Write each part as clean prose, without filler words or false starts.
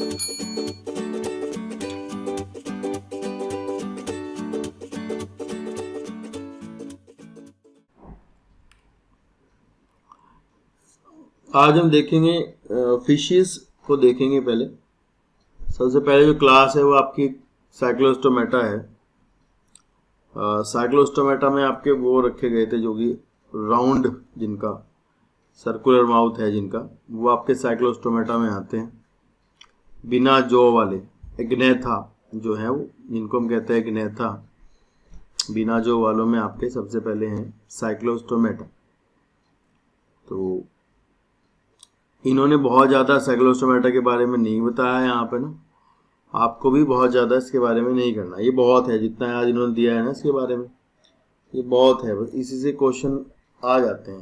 आज हम देखेंगे फिशेस को देखेंगे। पहले सबसे पहले जो क्लास है वो आपकी साइक्लोस्टोमेटा है। साइक्लोस्टोमेटा में आपके वो रखे गए थे जो कि राउंड, जिनका सर्कुलर माउथ है, जिनका वो आपके साइक्लोस्टोमेटा में आते हैं। बिना जॉ वाले एग्नेथा जो है वो, जिनको हम कहते हैं एग्नेथा, बिना जॉ वालों में आपके सबसे पहले हैं साइक्लोस्टोमेटा। तो इन्होंने बहुत ज़्यादा साइक्लोस्टोमेटा के बारे में नहीं बताया है यहाँ पे ना, आपको भी बहुत ज़्यादा इसके बारे में नहीं करना। ये बहुत है, जितना आज इन्होंने दिया है ना इसके बारे में, ये बहुत है। बस इसी से क्वेश्चन आ जाते हैं,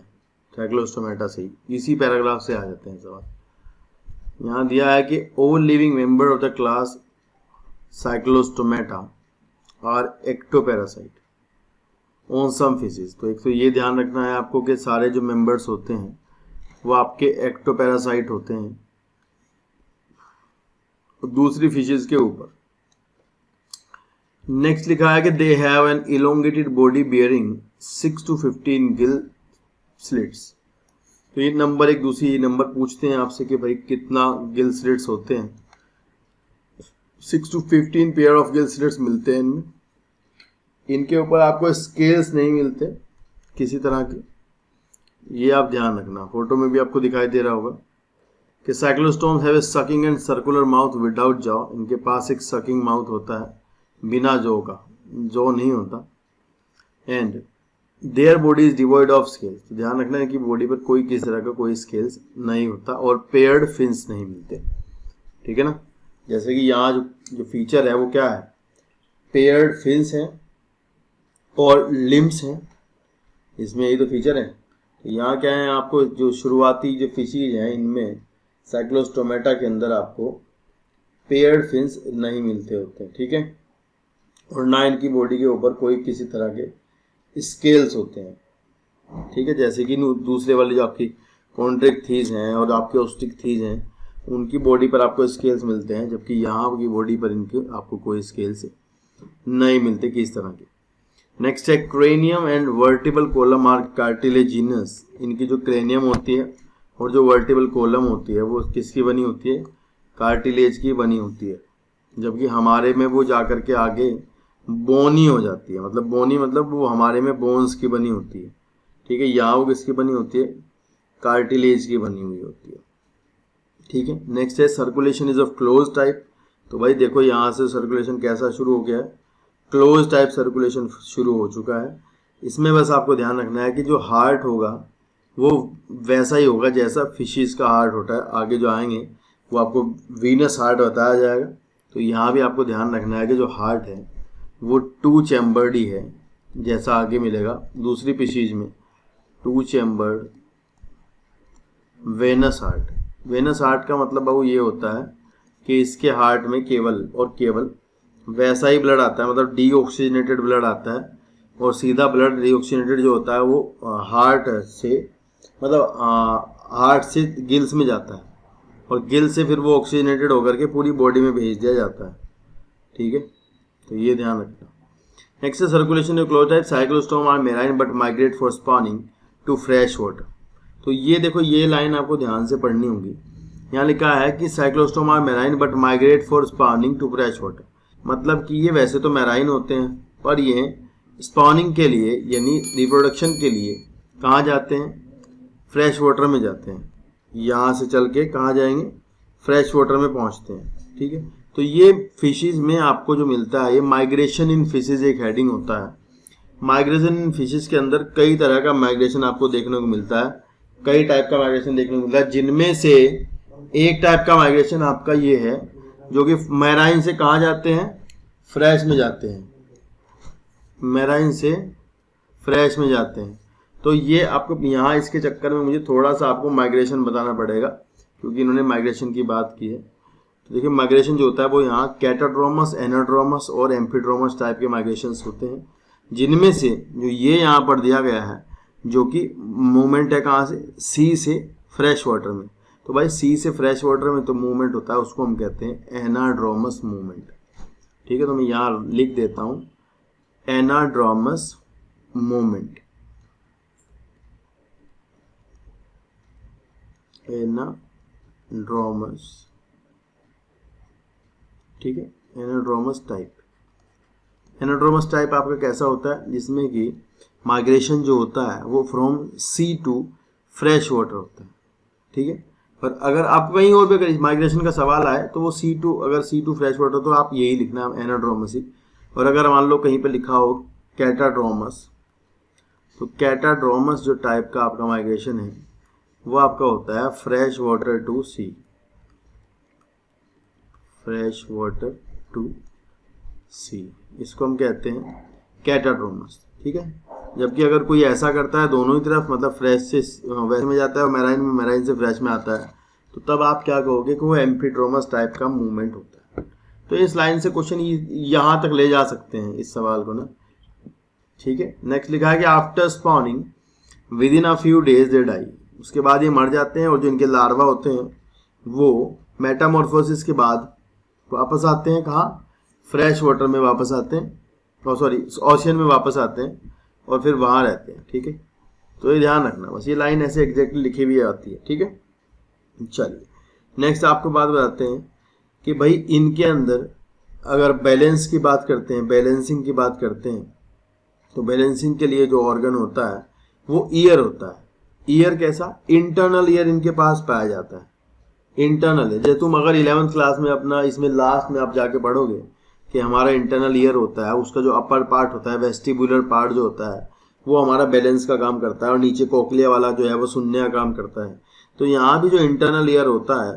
साइक्लोस्टोमेटा से ही, इसी पैराग्राफ से आ जाते हैं सवाल। यहाँ दिया है कि all living member of the class cyclostomata are ectoparasite on some fishes. तो एक तो ये ध्यान रखना है आपको कि सारे जो मेंबर्स होते हैं वो आपके एक्टोपैरासाइट होते हैं। दूसरी फिशेस के ऊपर नेक्स्ट लिखा है कि they have an elongated body bearing 6 to 15 gill slits. तो ये नंबर एक, दूसरी नंबर पूछते हैं आपसे कि भाई कितना गिल स्लिट्स होते हैं। 6 to 15 pair of gill slits मिलते हैं इनमें। इनके ऊपर आपको स्केल्स नहीं मिलते किसी तरह के, ये आप ध्यान रखना। फोटो में भी आपको दिखाई दे रहा होगा कि cyclostomes have a sucking and circular mouth without jaw. इनके पास एक सकिंग माउथ होता है बिना जॉ का, जॉ नहीं होता। And their body is devoid of scales. तो ध्यान रखना है कि बॉडी पर कोई किसी तरह का कोई स्केल्स नहीं होता और पेयर्ड फिन्स नहीं मिलते, ठीक है ना। जैसे कि यहाँ जो फीचर है वो क्या है, पेयर्ड फिन्स हैं और लिम्स हैं, इसमें यही तो फीचर है। यहाँ क्या है, आपको जो शुरुआती जो फिशेज हैं इनमें साइक्लोस्टोमेटा के अंदर आपको पेयर्ड फिन्स नहीं मिलते होते हैं, ठीक है। और ना इनकी बॉडी के ऊपर कोई किसी तरह के स्केल्स होते हैं, ठीक है। जैसे कि दूसरे वाले जो आपकी कॉन्ट्रिक थीज हैं और आपके ऑस्टिक थीज हैं, उनकी बॉडी पर आपको स्केल्स मिलते हैं, जबकि यहाँ की बॉडी पर इनके आपको कोई स्केल्स नहीं मिलते किस तरह के। नेक्स्ट है cranium and vertebral column are cartilaginous. इनकी जो क्रेनियम होती है और जो वर्टिबल कॉलम होती है वो किसकी बनी होती है, कार्टिलेज की बनी होती है। जबकि हमारे में वो जाकर के आगे बोनी हो जाती है, मतलब बोनी मतलब वो हमारे में बोन्स की बनी होती है, ठीक है। यहाँ वो किसकी बनी होती है, कार्टिलेज की बनी हुई होती है, ठीक है। नेक्स्ट है circulation is of close type. तो भाई देखो यहाँ से सर्कुलेशन कैसा शुरू हो गया है, क्लोज टाइप सर्कुलेशन शुरू हो चुका है। इसमें बस आपको ध्यान रखना है कि जो हार्ट होगा वो वैसा ही होगा जैसा फिशेस का हार्ट होता है। आगे जो आएंगे वो आपको वीनस हार्ट बताया जाएगा। तो यहाँ भी आपको ध्यान रखना है कि जो हार्ट है वो 2 चैम्बर्ड ही है, जैसा आगे मिलेगा दूसरी फिशेज में 2 chambered venous heart. Venous heart का मतलब वो ये होता है कि इसके हार्ट में केवल और केवल वैसा ही ब्लड आता है, मतलब डीऑक्सीजनेटेड ब्लड आता है। और सीधा ब्लड डीऑक्सीजनेटेड जो होता है वो हार्ट से, मतलब हार्ट से गिल्स में जाता है और गिल से फिर वो ऑक्सीजनेटेड होकर के पूरी बॉडी में भेज दिया जाता है, ठीक है। तो ये ध्यान रखना। Next circulation of close type cyclostome are marine but migrate for spawning to fresh water. तो ये देखो, ये लाइन आपको ध्यान से पढ़नी होगी। यहाँ लिखा है कि cyclostome are marine but migrate for spawning to fresh water. मतलब कि ये वैसे तो मैराइन होते हैं पर ये स्पॉनिंग के लिए यानी रिप्रोडक्शन के लिए कहाँ जाते हैं, फ्रेश वाटर में जाते हैं। यहाँ से चल के कहाँ जाएंगे, फ्रेश वाटर में पहुँचते हैं, ठीक है। तो ये फिशेस में आपको जो मिलता है, ये माइग्रेशन इन फिशेस एक हेडिंग होता है। माइग्रेशन इन फिशेस के अंदर कई तरह का माइग्रेशन आपको देखने को मिलता है, कई टाइप का माइग्रेशन देखने को मिलता है, जिनमें से एक टाइप का माइग्रेशन आपका ये है जो कि मैराइन से कहाँ जाते हैं, फ्रेश में जाते हैं। मैराइन से फ्रेश में जाते हैं। तो ये आपको यहाँ इसके चक्कर में मुझे थोड़ा सा आपको माइग्रेशन बताना पड़ेगा, क्योंकि इन्होंने माइग्रेशन की बात की है। तो देखिए माइग्रेशन जो होता है वो यहाँ कैटाड्रोमस, एनाड्रोमस और एम्फीड्रोमस टाइप के माइग्रेशंस होते हैं, जिनमें से जो ये यहाँ पर दिया गया है जो कि मूवमेंट है कहाँ से, सी से फ्रेश वाटर में। तो तो भाई सी से फ्रेश वाटर में तो मूवमेंट होता है, उसको हम कहते हैं एनाड्रोमस मूवमेंट। ठीक है, तो मैं यहाँ लिख देता हूँ एनाड्रोमस मूवमेंट, एनाड्रोमस, ठीक है, एनाड्रोमस टाइप। एनाड्रोमस टाइप आपका कैसा होता है, जिसमें कि माइग्रेशन जो होता है वो from sea to fresh water होता है। ठीक है, पर अगर आप कहीं और भी अगर माइग्रेशन का सवाल आए तो वो सी टू, अगर सी टू फ्रेश वाटर तो आप यही लिखना एनाड्रोमस ही। और अगर मान लो कहीं पे लिखा हो कैटाड्रोमस, तो कैटाड्रोमस जो टाइप का आपका माइग्रेशन है वो आपका होता है fresh water to sea, fresh water to sea, इसको हम कहते हैं कैटाड्रोमस। ठीक है, जबकि अगर कोई ऐसा करता है दोनों ही तरफ, मतलब फ्रेश से वैसे में जाता है और मैराइन से फ्रेश में आता है, तो तब आप क्या कहोगे कि वो एम्फीड्रोमस टाइप का मूवमेंट होता है। तो इस लाइन से क्वेश्चन यहाँ तक ले जा सकते हैं इस सवाल को ना। ठीक है, नेक्स्ट लिखा है कि after spawning within a few days they die, उसके बाद ये मर जाते हैं और जो इनके लार्वा होते हैं वो मेटामॉर्फोसिस के बाद वापस आते हैं, कहाँ, फ्रेश वाटर में वापस आते हैं, सॉरी ओशियन में वापस आते हैं और फिर वहाँ रहते हैं। ठीक है, तो ये ध्यान रखना, बस ये लाइन ऐसे एग्जैक्टली लिखी हुई आती है। ठीक है, चलिए नेक्स्ट आपको बात बताते हैं कि भाई इनके अंदर अगर बैलेंस की बात करते हैं, बैलेंसिंग की बात करते हैं, तो बैलेंसिंग के लिए जो ऑर्गन होता है वो ईयर होता है। ईयर कैसा, इंटरनल ईयर इनके पास पाया जाता है, इंटरनल है। जैसे तुम अगर 11th क्लास में अपना इसमें लास्ट में आप जाके पढ़ोगे कि हमारा इंटरनल ईयर होता है, उसका जो अपर पार्ट होता है, वेस्टिबुलर पार्ट जो होता है वो हमारा बैलेंस का काम करता है और नीचे कोक्लिया वाला जो है वो सुनने का काम करता है। तो यहाँ भी जो इंटरनल ईयर होता है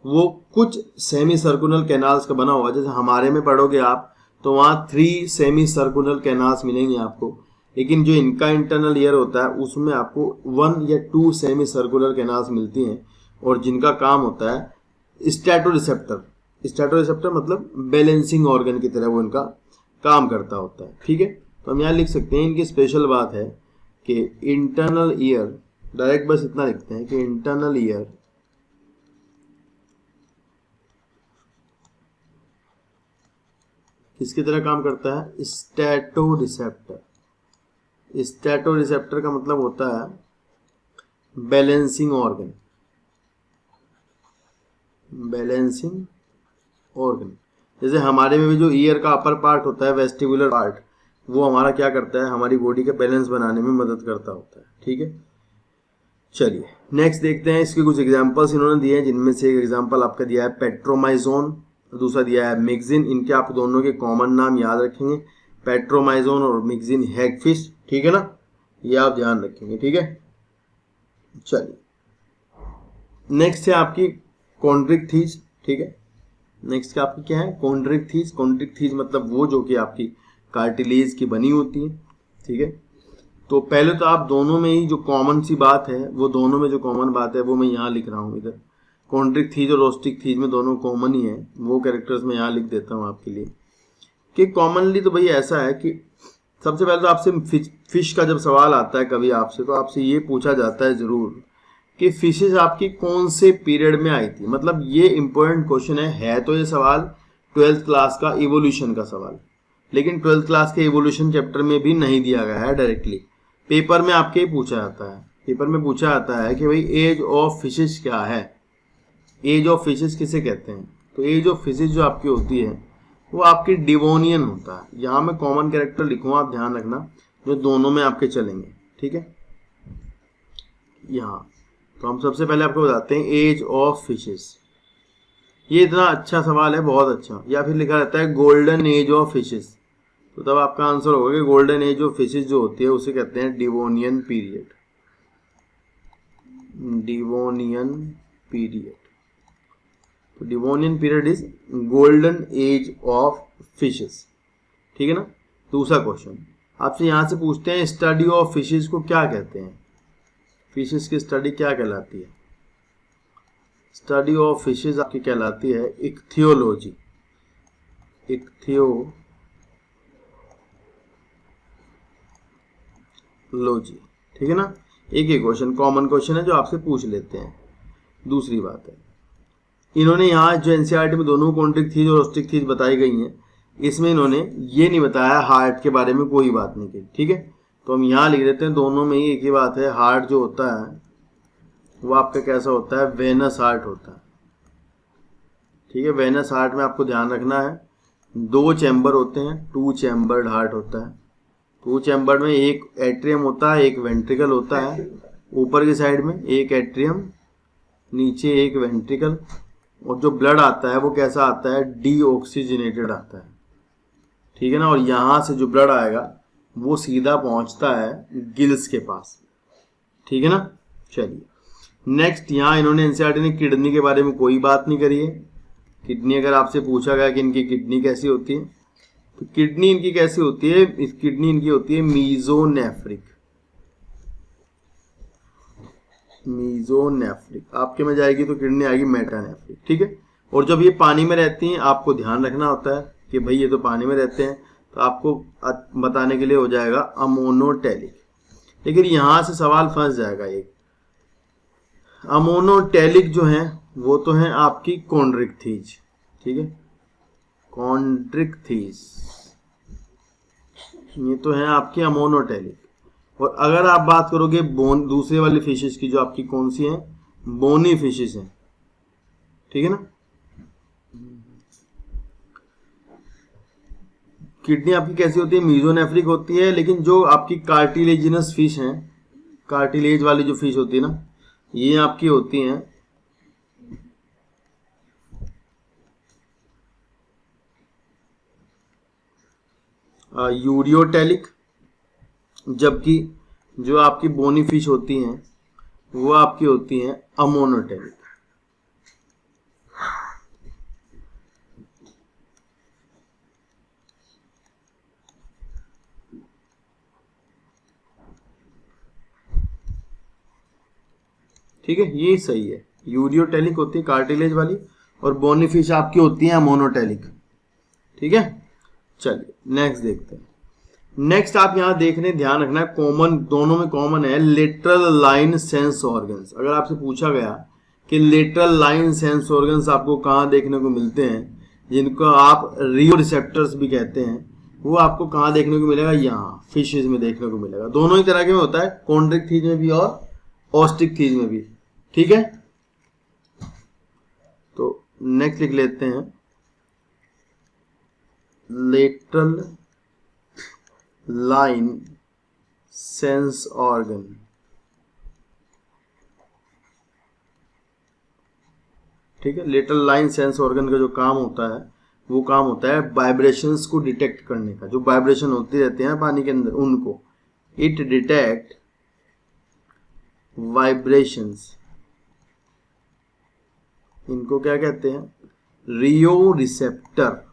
वो कुछ सेमी सर्कुलर कैनाल्स का बना हुआ है। जैसे हमारे में पढ़ोगे आप तो वहाँ 3 सेमी सर्कुलर कैनाल्स मिलेंगे आपको, लेकिन जो इनका इंटरनल ईयर होता है उसमें आपको 1 या 2 सेमी सर्कुलर कैनाल्स मिलती हैं, और जिनका काम होता है स्टैटोरिसेप्टर। स्टैटोरिसेप्टर मतलब बैलेंसिंग ऑर्गन की तरह वो इनका काम करता होता है। ठीक है, तो हम यहाँ लिख सकते हैं इनकी स्पेशल बात है कि इंटरनल ईयर, डायरेक्ट बस इतना लिखते हैं कि इंटरनल ईयर किसकी तरह काम करता है, स्टैटोरिसेप्टर। स्टैटोरिसेप्टर का मतलब होता है बैलेंसिंग ऑर्गन, बैलेंसिंग ऑर्गन। जैसे हमारे में भी जो ईयर का अपर पार्ट होता है, वेस्टिबुलर पार्ट, वो हमारा क्या करता है, हमारी बॉडी का बैलेंस बनाने में मदद करता होता है। ठीक है, चलिए नेक्स्ट देखते हैं। इसके कुछ एग्जांपल्स इन्होंने दिए हैं, जिनमें से एक एग्जांपल आपका दिया है पेट्रोमाइजोन, दूसरा दिया है मिक्सिन। इनके आप दोनों के कॉमन नाम याद रखेंगे, पेट्रोमाइजोन और मिक्सिन हैगफिश। ठीक है ना, ये आप ध्यान रखेंगे। ठीक है, चलिए नेक्स्ट है आपकी कॉन्ड्रिक्थीज। ठीक है, नेक्स्ट का आपकी क्या है, कॉन्ड्रिक्थीज। कॉन्ड्रिक्थीज मतलब वो जो कि आपकी कार्टिलेज की बनी होती है। ठीक है, तो पहले तो आप दोनों में ही जो कॉमन सी बात है, वो दोनों में जो कॉमन बात है वो मैं यहाँ लिख रहा हूँ इधर। कॉन्ड्रिक्थीज और रोस्टिक्थीज में दोनों कॉमन ही है, वो कैरेक्टर्स मैं यहाँ लिख देता हूँ आपके लिए कि कॉमनली तो भाई ऐसा है कि सबसे पहले तो आपसे फिश का जब सवाल आता है कभी आपसे, तो आपसे ये पूछा जाता है जरूर कि फिशेज आपकी कौन से पीरियड में आई थी। मतलब ये इंपॉर्टेंट क्वेश्चन है तो ये सवाल 12th क्लास का इवोल्यूशन का सवाल, लेकिन 12th क्लास के इवोल्यूशन चैप्टर में भी नहीं दिया गया है डायरेक्टली। पेपर में आपके पूछा जाता है, पेपर में पूछा जाता है कि भाई एज ऑफ फिशेज क्या है, एज ऑफ फिशेज किसे कहते हैं। तो एज ऑफ फिशेज जो आपकी होती है वो आपकी डिवोनियन होता है। यहाँ मैं कॉमन कैरेक्टर लिखूंगा, आप ध्यान रखना, जो दोनों में आपके चलेंगे। ठीक है, यहाँ तो हम सबसे पहले आपको बताते हैं एज ऑफ फिशेस। ये इतना अच्छा सवाल है, बहुत अच्छा। या फिर लिखा रहता है गोल्डन एज ऑफ फिशेस, तो तब आपका आंसर होगा कि गोल्डन एज ऑफ फिशेस जो होती है उसे कहते हैं डिवोनियन पीरियड, डिवोनियन पीरियड। तो Devonian period is golden age of fishes. ठीक है ना। दूसरा क्वेश्चन आपसे यहां से पूछते हैं स्टडी ऑफ फिशेस को क्या कहते हैं, फिशेस की स्टडी क्या कहलाती है। स्टडी ऑफ फिशेस आपकी कहलाती है इक्थियोलॉजी, इक्थियोलॉजी। ठीक है ना, एक ही क्वेश्चन, कॉमन क्वेश्चन है जो आपसे पूछ लेते हैं। दूसरी बात है, इन्होंने यहाँ जो एनसीईआरटी में दोनों कॉन्ट्रिक थीज और ऑस्टिक थीज बताई गई हैं, इसमें इन्होंने ये नहीं बताया हार्ट के बारे में कोई बात नहीं की। ठीक है, तो हम यहाँ लिख देते हैं, दोनों में ही एक ही बात है, हार्ट जो होता है वो आपका कैसा होता है, वेनस हार्ट होता है। ठीक है, वेनस हार्ट में आपको ध्यान रखना है 2 चैम्बर होते हैं, 2 चैम्बर्ड हार्ट होता है। 2 चैम्बर में एक एट्रियम होता है, एक वेंट्रिकल होता है, ऊपर की साइड में एक एट्रियम, नीचे एक वेंट्रिकल, और जो ब्लड आता है वो कैसा आता है, डीऑक्सीजनेटेड आता है। ठीक है ना, और यहाँ से जो ब्लड आएगा वो सीधा पहुंचता है गिल्स के पास। ठीक है ना, चलिए नेक्स्ट, यहाँ इन्होंने एनसीईआरटी ने किडनी के बारे में कोई बात नहीं करी है। किडनी अगर आपसे पूछा गया कि इनकी किडनी कैसी होती है, तो किडनी इनकी कैसी होती है, इस किडनी इनकी होती है मीजोनेफ्रिक। मीजोनेफ्रिक आपके में जाएगी तो किडनी आएगी मेटानेफ्रिक। ठीक है, और जब ये पानी में रहती हैं आपको ध्यान रखना होता है कि भाई ये तो पानी में रहते हैं, तो आपको बताने के लिए हो जाएगा अमोनोटेलिक। लेकिन यहां से सवाल फंस जाएगा, एक अमोनोटेलिक जो है वो तो है आपकी कॉन्ड्रिक थीज। ठीक है, कॉन्ड्रिक थीज ये तो है आपकी अमोनोटेलिक। और अगर आप बात करोगे बोन दूसरे वाली फिशेस की, जो आपकी कौन सी हैं, बोनी फिशेस हैं। ठीक है ना, किडनी आपकी कैसी होती है, मीजोनेफ्रिक होती है। लेकिन जो आपकी कार्टिलेजिनस फिश हैं, कार्टिलेज वाली जो फिश होती है ना, ये आपकी होती हैं यूरियोटेलिक, जबकि जो आपकी बोनी फिश होती हैं वो आपकी होती हैं अमोनोटेलिक। ठीक है, ये सही है, यूरियोटेलिक होती है कार्टिलेज वाली, और बोनी फिश आपकी होती है अमोनोटेलिक। ठीक है, चलिए नेक्स्ट देखते हैं। नेक्स्ट आप यहां देखने ध्यान रखना है, कॉमन दोनों में कॉमन है लेटरल लाइन सेंस ऑर्गन्स। अगर आपसे पूछा गया कि लेटरल लाइन सेंस ऑर्गन्स आपको कहां देखने को मिलते हैं, जिनको आप रियो रिसेप्टर्स भी कहते हैं, वो आपको कहां देखने को मिलेगा, यहाँ फिशेज में देखने को मिलेगा। दोनों ही तरह के में होता है, कॉन्ड्रिक थीज में भी और ऑस्टिक थीज में भी। ठीक है, तो नेक्स्ट लिख लेते हैं लेटरल लाइन सेंस ऑर्गन। ठीक है, लेटरल लाइन सेंस ऑर्गन का जो काम होता है वो काम होता है वाइब्रेशंस को डिटेक्ट करने का। जो वाइब्रेशन होती रहती है पानी के अंदर, उनको इट डिटेक्ट वाइब्रेशंस, इनको क्या कहते हैं, रियो रिसेप्टर।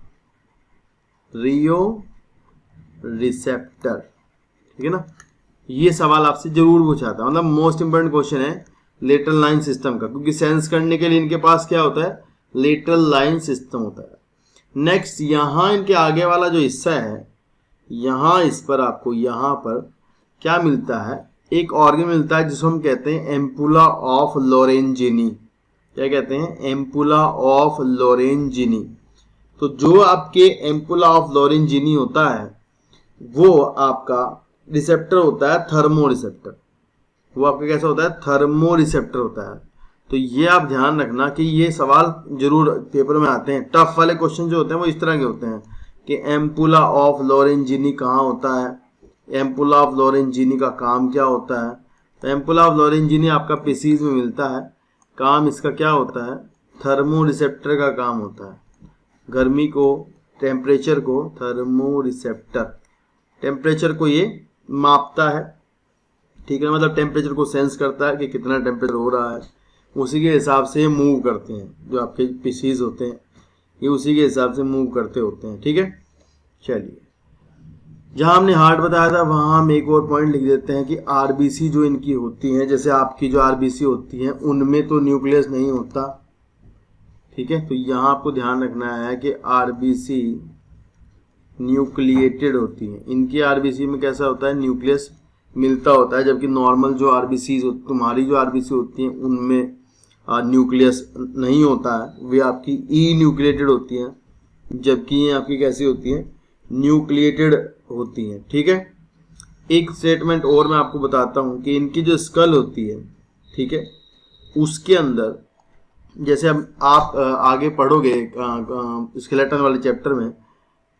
रियो रिसेप्टर। ठीक है ना, ये सवाल आपसे जरूर पूछा था, मतलब मोस्ट इंपोर्टेंट क्वेश्चन है लेटरल लाइन सिस्टम का, क्योंकि सेंस करने के लिए इनके पास क्या होता है, लेटरल लाइन सिस्टम होता है। नेक्स्ट, यहां इनके आगे वाला जो हिस्सा है, यहां इस पर आपको यहां पर क्या मिलता है, एक ऑर्गन मिलता है जिसको हम कहते हैं एम्पुला ऑफ लोरेंजिनी। क्या कहते हैं, एम्पुला ऑफ लोरेंजिनी। तो जो आपके एम्पुला ऑफ लोरेंजिनी होता है वो आपका रिसेप्टर होता है थर्मो रिसेप्टर। वो आपका कैसा होता है, थर्मो रिसेप्टर होता है। तो ये आप ध्यान रखना कि ये सवाल जरूर पेपर में आते हैं। टफ वाले क्वेश्चन जो होते हैं वो इस तरह के होते हैं कि एम्पुला ऑफ लोरेंजिनी कहाँ होता है, एम्पुला ऑफ लोरेंजिनी का काम क्या होता है। तो एम्पुला ऑफ लोरेंजिनी आपका पीसीज में मिलता है, काम इसका क्या होता है, थर्मो रिसेप्टर का काम होता है। गर्मी को, टेम्परेचर को, थर्मो रिसेप्टर टेम्परेचर को ये मापता है। ठीक है, मतलब टेम्परेचर को सेंस करता है कि कितना टेम्परेचर हो रहा है, उसी के हिसाब से मूव करते हैं। जो आपके पीसीज होते हैं ये उसी के हिसाब से मूव करते होते हैं। ठीक है, चलिए जहां हमने हार्ट बताया था वहां हम एक और पॉइंट लिख देते हैं कि आरबीसी जो इनकी होती हैं, जैसे आपकी जो आरबीसी होती हैं उनमें तो न्यूक्लियस नहीं होता। ठीक है, तो यहाँ आपको ध्यान रखना है कि आरबीसी न्यूक्लिएटेड होती हैं। इनकी आरबीसी में कैसा होता है, न्यूक्लियस मिलता होता है, जबकि नॉर्मल जो आरबीसी तुम्हारी जो आरबीसी होती हैं उनमें न्यूक्लियस नहीं होता है, वे आपकी ई न्यूक्लिएटेड होती हैं, जबकि ये आपकी कैसी होती हैं, न्यूक्लिएटेड होती हैं। ठीक है, एक स्टेटमेंट और मैं आपको बताता हूँ कि इनकी जो स्कल होती है, ठीक है, उसके अंदर जैसे अब आप आगे पढ़ोगे स्केलेटन वाले चैप्टर में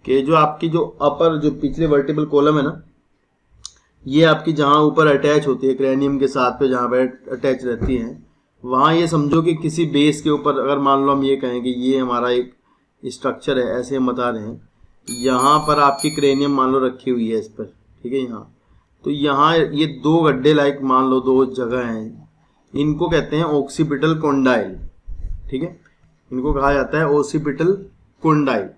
कि जो आपकी जो अपर जो पिछले वर्टिबल कॉलम है ना, ये आपकी जहाँ ऊपर अटैच होती है क्रेनियम के साथ पे, जहाँ पर अटैच रहती हैं, वहाँ ये समझो कि किसी बेस के ऊपर, अगर मान लो हम ये कहें कि ये हमारा एक स्ट्रक्चर है, ऐसे हम बता रहे हैं, यहाँ पर आपकी क्रेनियम मान लो रखी हुई है इस पर, ठीक है, यहाँ, तो यहाँ ये दो गड्ढे लाइक मान लो दो जगह हैं, इनको कहते हैं ऑक्सीपिटल कोंडाइल। ठीक है, इनको कहा जाता है ऑक्सीपिटल कोंडाइल।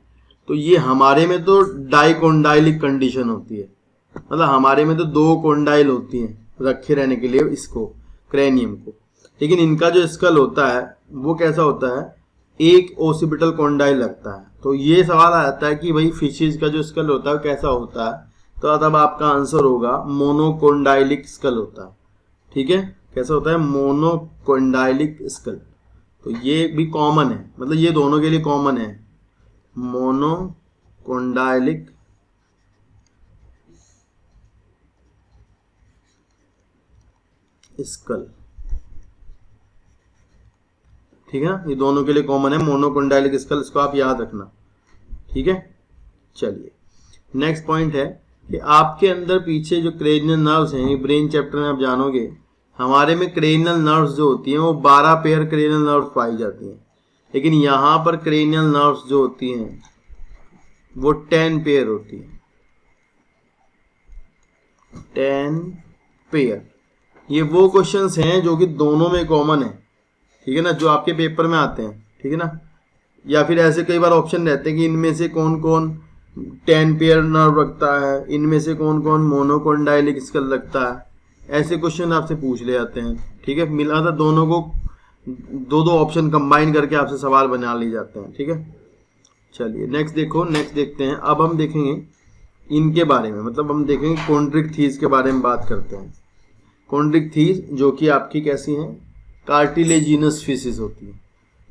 तो ये हमारे में तो डाइकोंडाइलिक कंडीशन होती है, मतलब हमारे में तो दो कोंडाइल होती हैं रखे रहने के लिए इसको, क्रेनियम को, लेकिन इनका जो स्कल होता है वो कैसा होता है, एक ऑक्सीपिटल कोंडाइल लगता है। तो ये सवाल आ जाता है कि भाई फिशेज का जो स्कल होता है कैसा होता है, तो तब आपका आंसर होगा मोनोकोंडाइलिक स्कल होता है। ठीक है, कैसा होता है, मोनोकोंडाइलिक स्कल। तो ये भी कॉमन है, मतलब ये दोनों के लिए कॉमन है, मोनोकोंडाइलिक स्कल। ठीक है ना, ये दोनों के लिए कॉमन है मोनोकोंडाइलिक स्कल, इसको आप याद रखना। ठीक है, चलिए नेक्स्ट पॉइंट है कि आपके अंदर पीछे जो क्रेनियल नर्व्स हैं, ब्रेन चैप्टर में आप जानोगे, हमारे में क्रेनियल नर्व्स जो होती हैं वो 12 पेयर क्रेनियल नर्व्स पाई जाती हैं, लेकिन यहाँ पर क्रेनियल नर्व्स जो होती हैं वो 10 पेयर होती हैं, 10 पेयर। ये वो क्वेश्चंस हैं जो कि दोनों में कॉमन है, ठीक है ना, जो आपके पेपर में आते हैं, ठीक है ना, या फिर ऐसे कई बार ऑप्शन रहते हैं कि इनमें से कौन कौन 10 पेयर नर्व रखता है, इनमें से कौन कौन मोनोकोंडाइलिक स्कल रखता है, ऐसे क्वेश्चन आपसे पूछ ले जाते हैं। ठीक है, मिला था दोनों को, दो दो ऑप्शन कंबाइन करके आपसे सवाल बना लिए जाते हैं। ठीक है, चलिए नेक्स्ट देखो, नेक्स्ट देखते हैं। अब हम देखेंगे इनके बारे में, मतलब हम देखेंगे कॉन्ड्रिक्थीज के बारे में बात करते हैं। कॉन्ड्रिक्थीज जो कि आपकी कैसी हैं, कार्टिलेजिनस फिशिस होती है।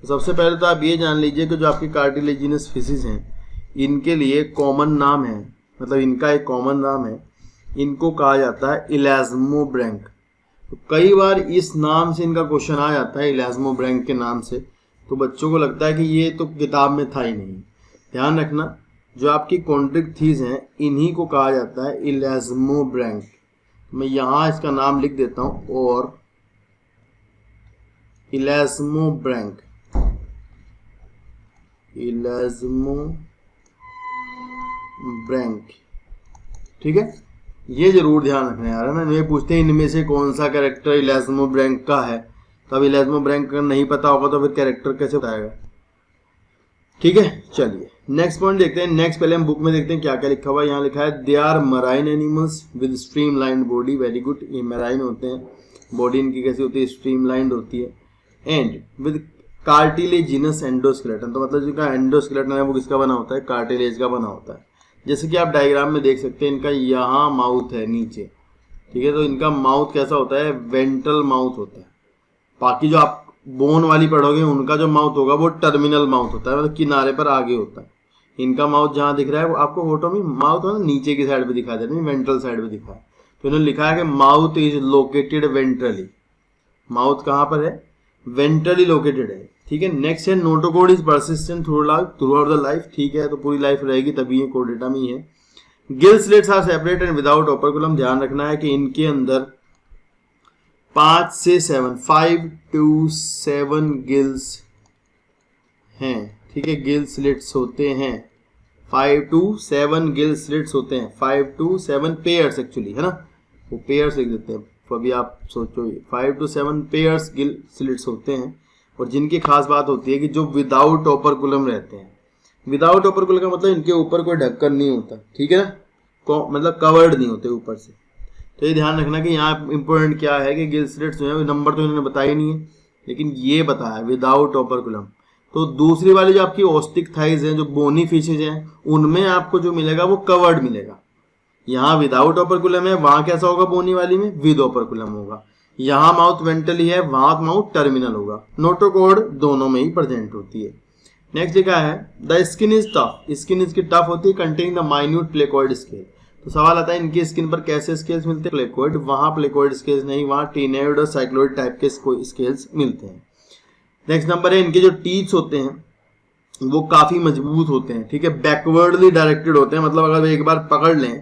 तो सबसे पहले तो आप ये जान लीजिए कि जो आपकी कार्टिलेजिनस फिशिस हैं, इनके लिए कॉमन नाम है, मतलब इनका एक कॉमन नाम है, इनको कहा जाता है इलास्मोब्रैंक। तो कई बार इस नाम से इनका क्वेश्चन आ जाता है, इलास्मोब्रैंक के नाम से, तो बच्चों को लगता है कि ये तो किताब में था ही नहीं। ध्यान रखना, जो आपकी कॉन्ड्रिक्थीज हैं इन्हीं को कहा जाता है इलास्मोब्रैंक। मैं यहाँ इसका नाम लिख देता हूँ, और इलास्मोब्रैंक, इलास्मोब्रैंक। ठीक है, ये जरूर ध्यान रखना यार, है ना। ये पूछते हैं इनमें से कौन सा कैरेक्टर इलास्मोब्रैंक का है, तो अब इलास्मोब्रैंक का नहीं पता होगा तो फिर कैरेक्टर कैसे बताएगा। ठीक है, चलिए नेक्स्ट पॉइंट देखते हैं। नेक्स्ट पहले हम बुक में देखते हैं क्या क्या लिखा हुआ है। यहाँ लिखा है they are marine animals with streamlined body. Very good, ये मराइन होते हैं, बॉडी इनकी कैसी होती है, स्ट्रीमलाइंड होती है, एंड विद कार्टिलेजिनस एंडोस्केलेटन। तो मतलब जिनका एंडोस्केलेटन है वो किसका बना होता है, कार्टिलेज का बना होता है। जैसे कि आप डायग्राम में देख सकते हैं, इनका यहाँ माउथ है नीचे, ठीक है, तो इनका माउथ कैसा होता है, वेंट्रल माउथ होता है। बाकी जो आप बोन वाली पढ़ोगे उनका जो माउथ होगा वो टर्मिनल माउथ होता है, मतलब किनारे पर आगे होता है। इनका माउथ जहाँ दिख रहा है वो आपको फोटो में माउथ है ना नीचे की साइड पे दिखाई दे रहा है, वेंट्रल साइड पे दिखा है। तो इन्होंने लिखा है कि mouth is located ventrally. Mouth कहाँ पर है, वेंट्रली लोकेटेड है। ठीक है, नेक्स्ट है notochord is persistent through out the life. ठीक है, तो पूरी लाइफ रहेगी, तभी ये कोडेटा में ही है। Gill slits are separate and without operculum. ध्यान रखना है कि इनके अंदर 5 से 7 गिल्स हैं। ठीक है, गिल स्लिट्स होते हैं, 5 to 7 गिल स्लिट्स होते हैं, 5 to 7 पेयर्स एक्चुअली, है ना, वो पेयर्स लिख देते हैं। तो अभी आप सोचो 5 to 7 पेयर्स गिल स्लिट्स होते हैं, और जिनकी खास बात होती है कि जो विदाउट ओपर्कुलम रहते हैं। विदाउट ओपर्कुलम का मतलब इनके ऊपर कोई ढक्कन नहीं होता, ठीक है ना, मतलब कवर्ड नहीं होते ऊपर से। तो ये ध्यान रखना कि यहाँ इंपॉर्टेंट क्या है कि गिल स्लिट्स जो है, नंबर तो इन्होंने बताया नहीं है, लेकिन ये बताया विदाउट ओपर्कुलम। तो दूसरी वाली जो आपकी ऑस्टिक थाइज है, जो बोनी फिशेज हैं, उनमें आपको जो मिलेगा वो कवर्ड मिलेगा। यहाँ विदाउट ओपर्कुलम है, वहाँ कैसा होगा, बोनी वाली में विद ओपर्कुलम होगा। यहाँ माउथ वेंट्रल ही है, वहां माउथ टर्मिनल होगा। नोटोकॉर्ड दोनों में ही प्रेजेंट होती है। नेक्स्ट लिखा है the skin is tough, skin इसकी टफ होती है, containing the minute placoid scale. तो सवाल आता है इनकी स्किन पर कैसे स्केल्स मिलते हैं, प्लेकॉइड, वहां प्लेकॉइड स्केल्स नहीं, वहां टीनोइड और साइक्लोइड टाइप के स्केल्स मिलते हैं। नेक्स्ट नंबर है इनके जो टीथ्स होते हैं वो काफी मजबूत होते हैं, ठीक है, बैकवर्डली डायरेक्टेड होते हैं, मतलब अगर एक बार पकड़ लें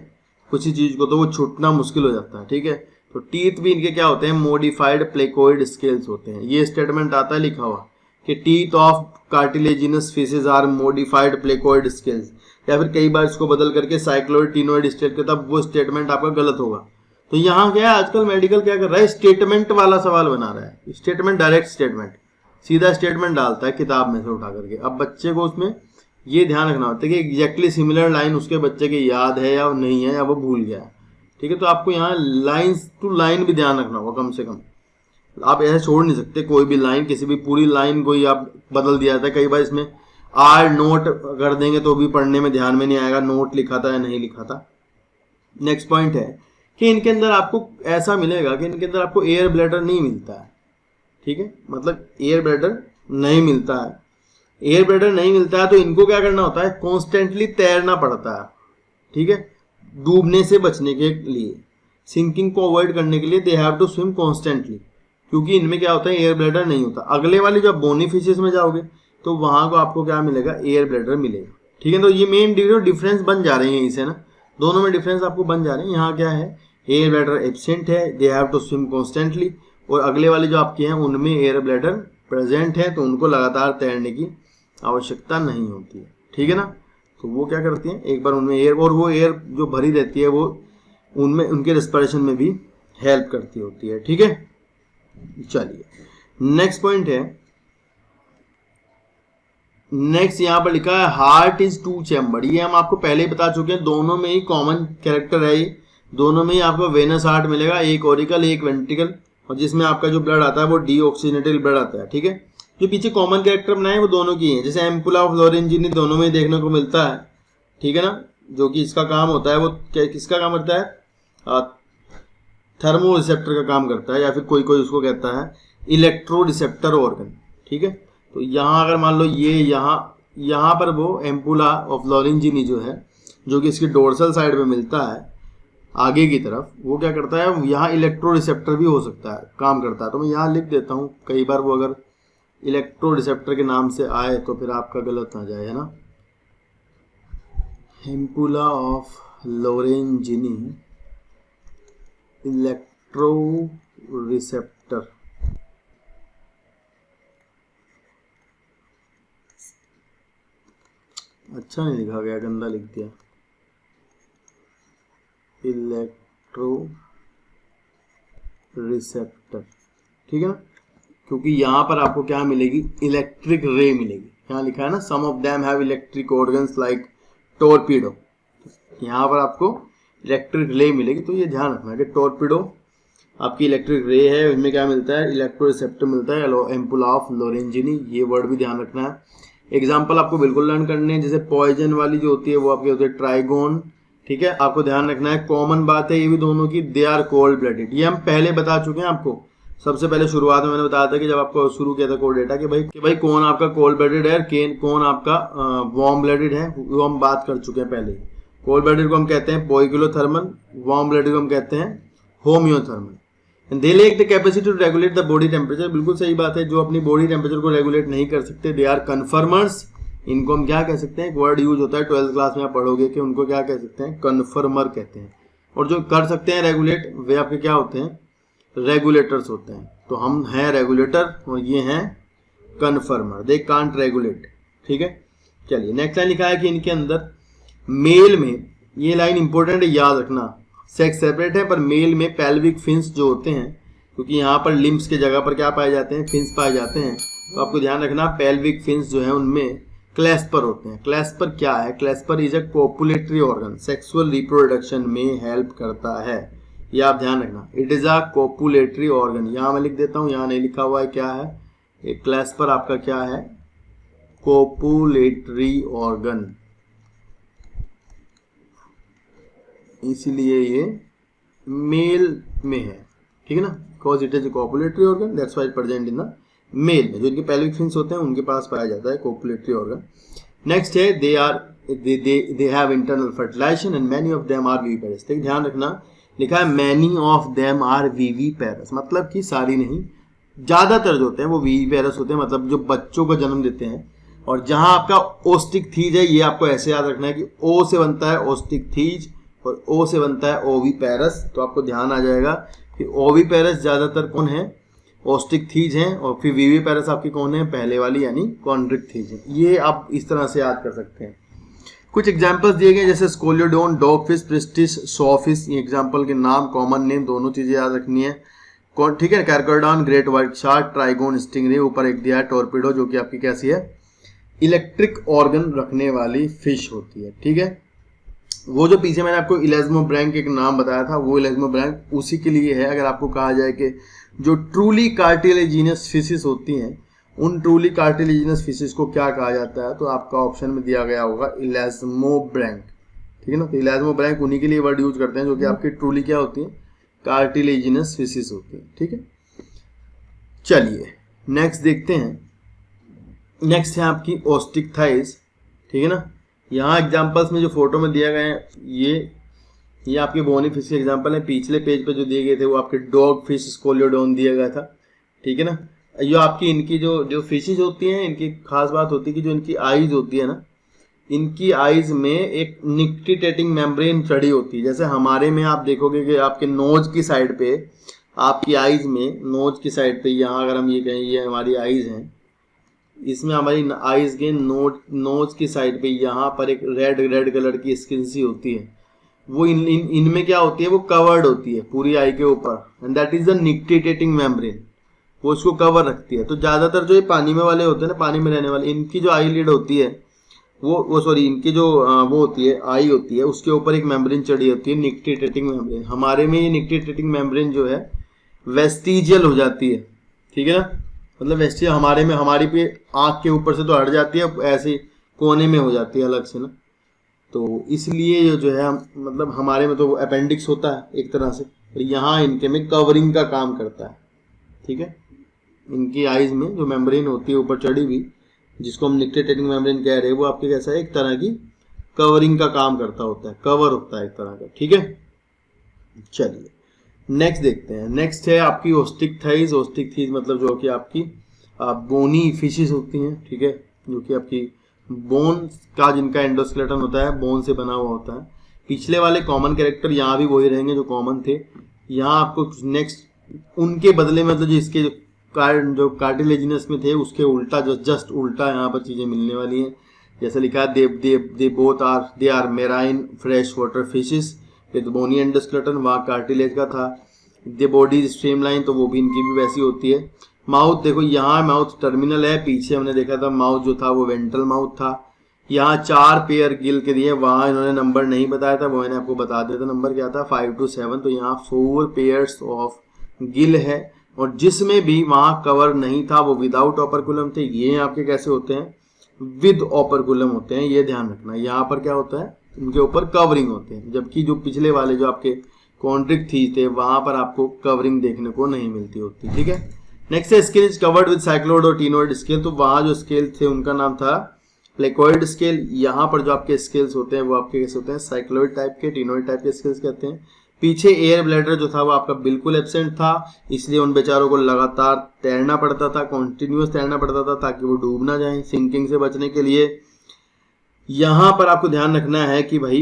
किसी चीज को तो वो छूटना मुश्किल हो जाता है, ठीक है। तो टीथ भी इनके क्या होते हैं, मॉडिफाइड प्लेकॉइड स्केल्स होते हैं। ये स्टेटमेंट आता है लिखा हुआ कि teeth of cartilaginous fishes are modified placoid scales, या फिर कई बार इसको बदल करके साइक्लोइड टीनोइड स्टेट के, तब वो स्टेटमेंट आपका गलत होगा। तो यहाँ क्या है, आजकल मेडिकल क्या कर रहा है, स्टेटमेंट वाला सवाल बना रहा है, स्टेटमेंट, डायरेक्ट स्टेटमेंट, सीधा स्टेटमेंट डालता है किताब में से उठा करके। अब बच्चे को उसमें ये ध्यान रखना होता है कि एग्जैक्टली सिमिलर लाइन उसके बच्चे की याद है या नहीं है, या वो भूल गया है, ठीक है। तो आपको यहाँ लाइन्स टू लाइन भी ध्यान रखना होगा कम से कम, आप ऐसे छोड़ नहीं सकते कोई भी लाइन, किसी भी पूरी लाइन को ही आप बदल दिया था। कई बार इसमें आर नोट कर देंगे तो भी पढ़ने में ध्यान में नहीं आएगा, नोट लिखा था या नहीं लिखा था। नेक्स्ट पॉइंट है कि इनके अंदर आपको ऐसा मिलेगा कि इनके अंदर आपको एयर ब्लैडर नहीं मिलता है, ठीक है, मतलब एयर ब्लैडर नहीं मिलता है। एयर ब्लैडर नहीं मिलता है तो इनको क्या करना होता है, कॉन्स्टेंटली तैरना पड़ता है, ठीक है, डूबने से बचने के लिए, सिंकिंग को अवॉइड करने के लिए they have to swim constantly, क्योंकि इनमें क्या होता है, एयर ब्लैडर नहीं होता। अगले वाली जब बोनी फिशेस में जाओगे तो वहां को आपको क्या मिलेगा, एयर ब्लैडर मिलेगा, ठीक है। तो ये मेन डिफरेंस बन जा रहे हैं इसे ना, दोनों में डिफरेंस आपको बन जा रहे हैं। यहाँ क्या है, एयर ब्लैडर एब्सेंट है, they have to swim constantly, और अगले वाले जो आपके हैं उनमें एयर ब्लैडर प्रेजेंट है, तो उनको लगातार तैरने की आवश्यकता नहीं होती है, ठीक है ना। तो वो क्या करती हैं, एक बार उनमें एयर, और वो एयर जो भरी रहती है वो उनमें उनके रेस्पिरेशन में भी हेल्प करती होती है, ठीक है। चलिए नेक्स्ट पॉइंट है, नेक्स्ट यहां पर लिखा है हार्ट इज टू चैम्बर्ड। ये हम आपको पहले ही बता चुके हैं, दोनों में ही कॉमन कैरेक्टर है, ये दोनों में ही आपको वेनस हार्ट मिलेगा, एक ऑरिकल एक वेंट्रिकल, और जिसमें आपका जो ब्लड आता है वो डीऑक्सीजनेटेड ब्लड आता है, ठीक है। जो पीछे कॉमन कैरेक्टर बनाए वो दोनों की है, जैसे एम्पुला ऑफ लोरेंजिनी दोनों में देखने को मिलता है, ठीक है ना, जो कि इसका काम होता है वो किसका काम करता है, थर्मो रिसेप्टर का काम करता है, या फिर कोई कोई उसको कहता है इलेक्ट्रो रिसेप्टर ऑर्गन, ठीक है। तो यहाँ अगर मान लो ये यहाँ पर वो एम्पुला ऑफ लोरेंजिनी जो है, जो कि इसकी डोर्सल साइड में मिलता है आगे की तरफ, वो क्या करता है, यहाँ इलेक्ट्रो रिसेप्टर भी हो सकता है, काम करता है। तो मैं यहाँ लिख देता हूँ, कई बार वो अगर इलेक्ट्रो रिसेप्टर के नाम से आए तो फिर आपका गलत ना जाए, है ना। एम्पुला ऑफ लोरेंजिनी इलेक्ट्रो रिसेप्टर, अच्छा नहीं लिखा गया, गंदा लिख दिया, इलेक्ट्रो रिसेप्टर, ठीक है ना, क्योंकि यहाँ पर आपको क्या मिलेगी, इलेक्ट्रिक रे मिलेगी। यहाँ लिखा है ना some of them have electric organs like torpedo, यहाँ पर आपको इलेक्ट्रिक रे मिलेगी। तो ये ध्यान रखना कि टॉर्पीडो आपकी इलेक्ट्रिक रे है, इसमें क्या मिलता है, इलेक्ट्रो रिसेप्टर मिलता है, एम्पुला ऑफ लोरेंजिनी, ये वर्ड भी ध्यान रखना है। एग्जाम्पल आपको बिल्कुल लर्न करने हैं, जैसे पॉइजन वाली जो होती है वो आपके होते हैं ट्राइगोन, ठीक है, आपको ध्यान रखना है। कॉमन बात है ये भी दोनों की, दे आर कोल्ड ब्लडेड, ये हम पहले बता चुके हैं आपको, सबसे पहले शुरुआत में मैंने बताया था कि जब आपको शुरू किया था कोड डेटा कि भाई कौन आपका कोल्ड ब्लडेड है, कौन आपका वार्म ब्लडेड है, वो हम बात कर चुके हैं पहले। कोल्ड ब्लडेड को हम कहते हैं पोइकिलोथर्मल, वार्म ब्लडेड को हम कहते हैं homeothermal. They lack the capacity to regulate the body temperature, बिल्कुल सही बात है, जो अपनी बॉडी टेम्परेचर को रेगुलेट नहीं कर सकते, दे आर कन्फर्मर्स, इनको हम क्या कह सकते हैं, एक वर्ड यूज होता है 12th क्लास में आप पढ़ोगे कि उनको क्या कह सकते हैं, कन्फर्मर कहते हैं। और जो कर सकते हैं रेगुलेट, वे आपके क्या होते हैं, रेगुलेटर्स होते हैं। तो हम हैं रेगुलेटर और ये हैं कन्फर्मर, दे कांट रेगुलेट, ठीक है। चलिए नेक्स्ट लाइन लिखा है कि इनके अंदर मेल में, ये लाइन इंपॉर्टेंट है, याद रखना, सेक्स सेपरेट है पर मेल में पेल्विक फिन्स जो होते हैं, क्योंकि यहाँ पर लिम्स के जगह पर क्या पाए जाते हैं, फिन्स पाए जाते हैं, तो आपको ध्यान रखना पेल्विक फिन्स जो है उनमें क्लैस्पर होते हैं। क्लैस्पर क्या है, clasper is a copulatory organ, sexual reproduction में हेल्प करता है, ये आप ध्यान रखना, it is a copulatory organ. यहाँ मैं लिख देता हूँ, यहाँ नहीं लिखा हुआ है क्या है, एक क्लैस्पर आपका क्या है, कोपुलेटरी ऑर्गन, इसीलिए ये मेल में है, ठीक है ना, because it is a copulatory organ, that's why present in the male में। जो इनके पेल्विक फिन्स होते हैं उनके पास पाया जाता है कोपुलेटरी ऑर्गन। नेक्स्ट है they have internal fertilisation and many of them are viviparous. ध्यान रखना, लिखा है many of them are viviparous, मतलब कि सारी नहीं, ज्यादातर जो होते हैं वो विविपेरस होते हैं, मतलब जो बच्चों को जन्म देते हैं। और जहां आपका ओस्टिक थीज है, ये आपको ऐसे याद रखना है कि ओ से बनता है ओस्टिक थीज और ओ से बनता है ओविपेरस। तो आपको ध्यान आ जाएगा कि ओविपेरस ज्यादातर कौन है, ओस्टिक थीज हैं, और फिर विविपेरस आपकी कौन है, पहले वाली यानी कॉन्ड्रिक थीज है। ये आप इस तरह से याद कर सकते हैं। कुछ एग्जांपल्स दिए गए जैसे स्कोलियोडोन, डॉगफिश, प्रिस्टिस, सॉफिश, ये एग्जांपल के नाम, कॉमन नेम, दोनों चीजें याद रखनी है। ठीक है, carcharodon, great white shark, trygon, stingray, ऊपर एक दिया है टॉर्पिडो, जो कि आपकी कैसी है, इलेक्ट्रिक ऑर्गन रखने वाली फिश होती है। ठीक है, वो जो पीछे मैंने आपको इलेस्मोब्रैंक एक नाम बताया था, वो इलेस्मोब्रैंक उसी के लिए है। अगर आपको कहा जाए कि जो ट्रूली कार्टिलेजिनस फिशेस होती हैं, उन ट्रूली कार्टिलेजिनस फिशेस को क्या कहा जाता है, तो आपका ऑप्शन में दिया गया होगा इलेस्मोब्रैंक। ठीक है ना, तो इलेस्मोब्रैंक उन्हीं के लिए वर्ड यूज करते हैं जो कि आपकी ट्रूली क्या होती है, कार्टिलेजिनस फिशेस होती है। ठीक है, चलिए नेक्स्ट देखते हैं। नेक्स्ट है आपकी ओस्टिक थाइस। ठीक है ना, यहाँ एग्जांपल्स में जो फोटो में दिया गया है, ये आपके बोनी फिश के एग्जांपल है। पिछले पेज पे जो दिए गए थे वो आपके डॉग फिश, स्कोलियोडोन दिया गया था। ठीक है ना, जो आपकी इनकी जो फिशेज होती हैं, इनकी खास बात होती है कि जो इनकी आईज होती है ना, इनकी आईज में एक निक्टिटेटिंग मेम्ब्रेन चढ़ी होती है। जैसे हमारे में आप देखोगे कि आपके नोज की साइड पे, आपकी आईज में नोज की साइड पे, यहाँ अगर हम ये कहें ये हमारी आईज हैं, इसमें हमारी आईज के नोज की साइड पे यहाँ पर एक रेड कलर की स्किन सी होती है। वो इनमें क्या होती है, वो कवर्ड होती है पूरी आई के ऊपर, and that is the nictitating membrane, वो इसको कवर रखती है। तो ज्यादातर जो ये पानी में वाले होते हैं ना, पानी में रहने वाले, इनकी जो आई लिड होती है वो सॉरी इनकी जो वो होती है, आई होती है, उसके ऊपर एक मेम्ब्रेन चढ़ी होती है, निक्टिटेटिंग मेम्ब्रेन। हमारे में ये निक्टिटेटिंग मेम्ब्रेन जो है वेस्टिजियल हो जाती है। ठीक है ना, मतलब वेस्टिजियल हमारे में, हमारी पे आँख के ऊपर से तो हट जाती है, ऐसे कोने में हो जाती है अलग से ना। तो इसलिए ये जो है, मतलब हमारे में तो अपेंडिक्स होता है एक तरह से, और यहाँ इनके में कवरिंग का काम करता है। ठीक है, इनकी आईज में जो मेम्ब्रेन होती है ऊपर चढ़ी हुई, जिसको हम निक्टिटेटिंग मेम्ब्रेन कह रहे हैं, वो आपके कैसा है, एक तरह की कवरिंग का काम करता होता है, कवर होता है एक तरह का। ठीक है, चलिए नेक्स्ट देखते हैं। नेक्स्ट है आपकी ओस्टिक थाइज। ओस्टिक थाइज मतलब जो कि आपकी बोनी फिशेस होती हैं। ठीक है, जो कि आपकी बोन का, जिनका एंडोस्केलेटन होता है बोन से बना हुआ होता है। पिछले वाले कॉमन कैरेक्टर यहाँ भी वही रहेंगे जो कॉमन थे। यहाँ आपको नेक्स्ट उनके बदले में, मतलब जिसके जो कार्टिलेजिनस में थे उसके उल्टा, जो जस्ट उल्टा यहाँ पर चीजें मिलने वाली हैं। जैसे लिखा है they are marine fresh water fishes with bony endoskeleton, वहाँ कार्टिलेज का था। दे बॉडी स्ट्रीमलाइन, तो वो भी इनकी भी वैसी होती है। माउथ देखो, यहाँ माउथ टर्मिनल है, पीछे हमने देखा था माउथ जो था वो वेंट्रल माउथ था। यहाँ 4 पेयर गिल के दिए, वहाँ इन्होंने नंबर नहीं बताया था, वो मैंने आपको बता दिया था नंबर क्या था, 5 to 7। तो यहाँ 4 पेयर्स ऑफ गिल है, और जिसमें भी वहाँ कवर नहीं था वो विदाउट ऑपरकुलम थे। ये आपके कैसे होते हैं, विद ऑपरकुलम होते हैं, ये ध्यान रखना। यहाँ पर क्या होता है, इनके ऊपर कवरिंग होते हैं, जबकि जो पिछले वाले जो आपके कॉन्ड्रिक थी थे, वहां पर आपको कवरिंग देखने को नहीं मिलती होती। ठीक है, नेक्स्ट है scale is covered with cycloid और टीनोइड स्केल। तो वहां जो स्केल थे उनका नाम था प्लेकोइड स्केल। यहाँ पर जो आपके स्केल्स होते हैं वो आपके कैसे होते हैं, साइक्लोइड टाइप के, टीनोइड टाइप के स्केल्स कहते हैं। पीछे एयर ब्लैडर जो था वो आपका बिल्कुल एब्सेंट था, इसलिए उन बेचारों को लगातार तैरना पड़ता था, कॉन्टिन्यूस तैरना पड़ता था, ताकि वो डूब ना जाए, सिंकिंग से बचने के लिए। यहां पर आपको ध्यान रखना है कि भाई